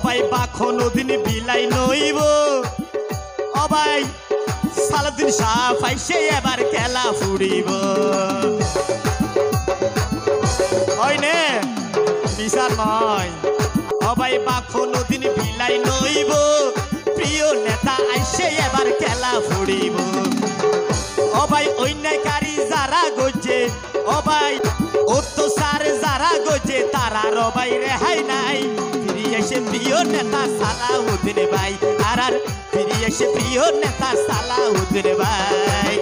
অবাই বাখন দিন বিলাই নইব অবাই সালাদিন শাহ পাইছে এবার খেলা ফুরিব হয়নে মিশার নয় অবাই বাখন দিন বিলাই নইব প্রিয় নেতা আইসে এবার খেলা ফুরিব অবাই অন্যায়কারী যারা গজে অবাই অত্যাচার যারা গজে তারা রবাই রেহাই নাই ফিরে এসে প্রিয় নেতা সালাউদ্দিন ভাই আর ফিরে এসে প্রিয় নেতা সালাউদ্দিন ভাই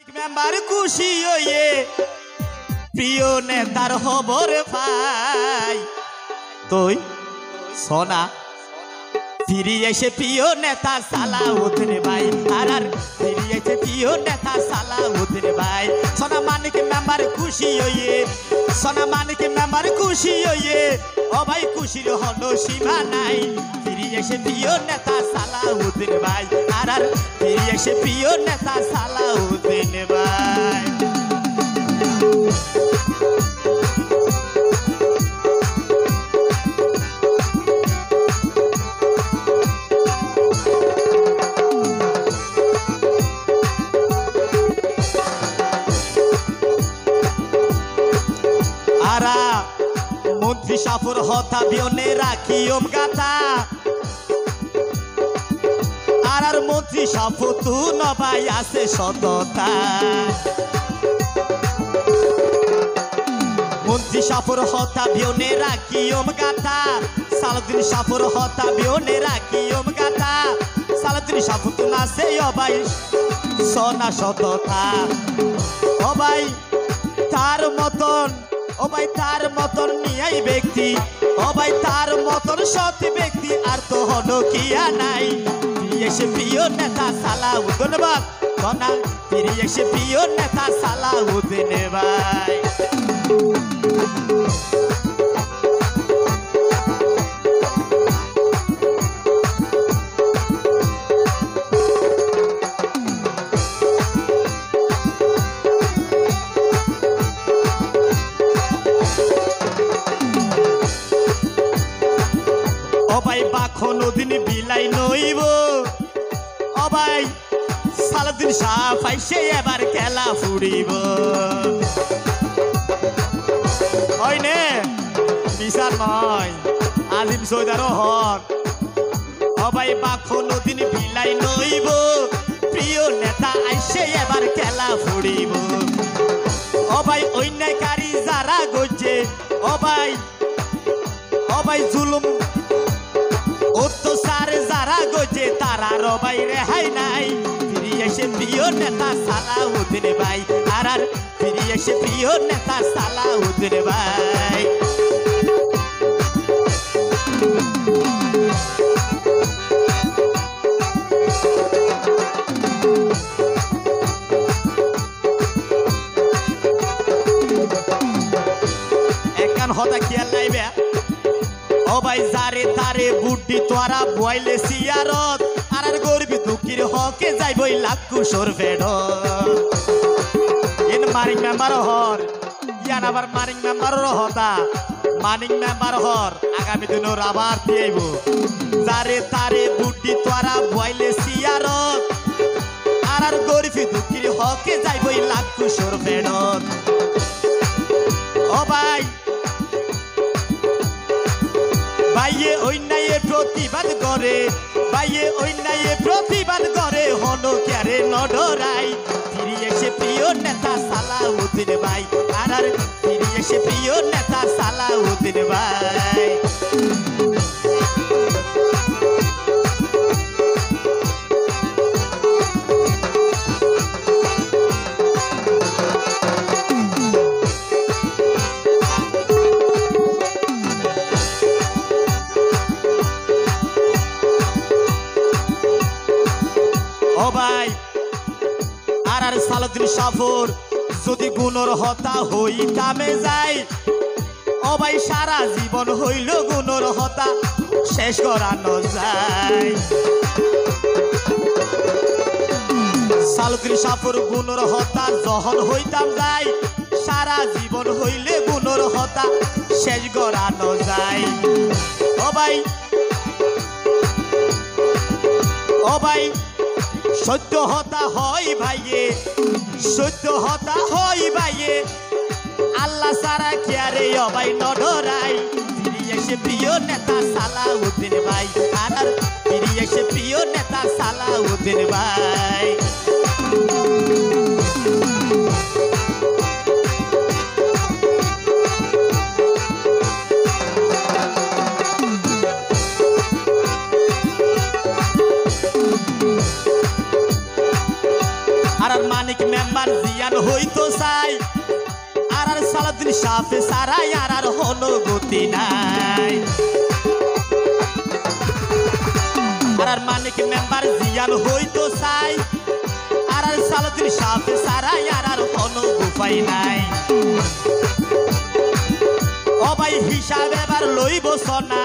মেম্বার খুশি হয়ে প্রিয় নেতার খবর পাই তুই সোনা ফিরে এসে প্রিয় নেতা সালাউদ্দিন ভাই আর ফিরে এসে প্রিয় নেতা সালাউদ্দিন ভাই সোনা মানিক মেম্বার খুশি হয়ে সোনা মানিক মেম্বার খুশি হয়ে ও ভাই খুশির হলো সীমা নাই ফিরে এসে প্রিয় নেতা সালাউদ্দিন ভাই আর ফিরে এসে প্রিয় নেতা সালাউদ্দিন ভাই মন্ত্রী সাফর হতা বিয়নে রাখি ওম গাথা আর মন্ত্রী সাফর তু নবাই আছে সততা মন্ত্রী সাফর হতা বিয়নে রাখি ওম গাথা সালাউদ্দিন সাফর হতা বিয়নে রাখি ওম গাথা সালাউদ্দিন সাফর তু নাসে অবাই সোনা সততা অবাই তার মতন ও ভাই তার মতন নিয়াই ব্যক্তি ও ভাই তার মতন সৎ ব্যক্তি আর তো হলো কিয়া নাই ফিরে এসে প্রিয় নেতা সালাউদ্দিন ভাই সোনা ফিরে এসে প্রিয় নেতা সালাউদ্দিন ভাই অবাই বাখন দিন বিলাই নইব অবাই সালাউদ্দিন শাহ পাইছে এবার খেলা ফুরিব হয়নে মিশার নয় আজিম সৈদার হক অবাই বাখন দিন বিলাই নইব প্রিয় নেতা আইসে এবার খেলা ফুরিব অবাই অন্যায়কারী যারা গজে অবাই অবাই জুলুম অত্যাচার যারা গজে তারা রবাই রেহাই নাই ফিরে এসে প্রিয় নেতা সালাউদ্দিন ভাই আর ফিরে এসে প্রিয় নেতা সালাউদ্দিন ভাই একান হতা খেয়াল নাইবে ও ভাই যারে তারে বুদ্ধি তোরা বইলে সিয়ারত আর গরিবি দুঃখীর হকে যাইবই লাখ কুশোর ফেড ইন মারিং মেম্বার হর ইয়ান আবার মারিং মেম্বার হতা মানিং মেম্বার হর আগামী দিনের আবার দিয়েব যারে তারে বুদ্ধি তোরা বইলে সিয়ারত আর গরিবি দুঃখীর হকে যাইবই লাখ কুশোর ফেড ও ভাই ভাইয়ে অন্যায় প্রতিবাদ করে ভাইয়ে অন্যায় প্রতিবাদ করে হলো ক্যারে নডরাই ফিরে এসে প্রিয় নেতা সালাউদ্দিন ভাই আর ফিরে এসে প্রিয় নেতা সালাউদ্দিন ভাই ও ভাই আর সালাউদ্দিন সাফর যদি গুণর হতা হইতামে যায় ও ভাই সারা জীবন হইল গুণর হতা শেষ করানো যায় সালাউদ্দিন সাফর গুণর হতা যখন হইতাম যায় সারা জীবন হইলে গুণ সুন্দর হতা শেষ গড়ানো যায়। ও ভাই ও ভাই সত্য হতা হয় ভাইয়ে, সত্য হতা হয় ভাইয়ে, আল্লাহ সারা কেয়ারে ও ভাই নডরাই। ফিরে এসে প্রিয় নেতা সালাউদ্দিন ভাই, আর ফিরে এসে প্রিয় নেতা সালাউদ্দিন ভাই। আর মানিক মেম্বার জিয়ান হইতো চাই, আর সালাউদ্দিন সাফে সারাই আর হন গতি নাই। আর মানিক মেম্বার জিয়ান হইতো চাই, আর সালাউদ্দিন সাফে সারাই আর হন গুফাই নাই। ও ভাই হিসাব এবার লইব সোনা,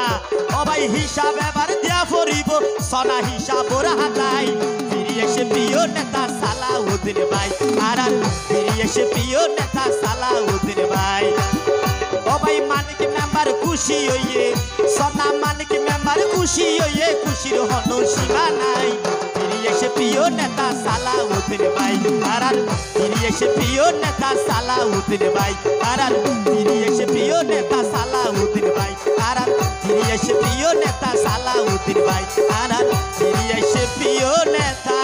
ও ভাই হিসাব এবার দিয়া পড়িব সোনা, হিসাবর হাতাই। ফিরে এসে প্রিয় নেতা সালাউদ্দিন ভাই, আর ফিরে এসে প্রিয় নেতা সালাউদ্দিন ভাই। ও ভাই মানিক মেম্বার খুশি হইয়ে, সোনা মানিক মেম্বার খুশি হইয়ে, খুশির হন সীমা নাই। ফিরে এসে প্রিয় নেতা সালাউদ্দিন ভাই, আর ফিরে এসে প্রিয় নেতা সালাউদ্দিন ভাই, আর ফিরে এসে প্রিয় নেতা সালাউদ্দিন ভাই, আর ফিরে এসে প্রিয় নেতা সালাউদ্দিন ভাই, আর ফিরে এসে প্রিয় নেতা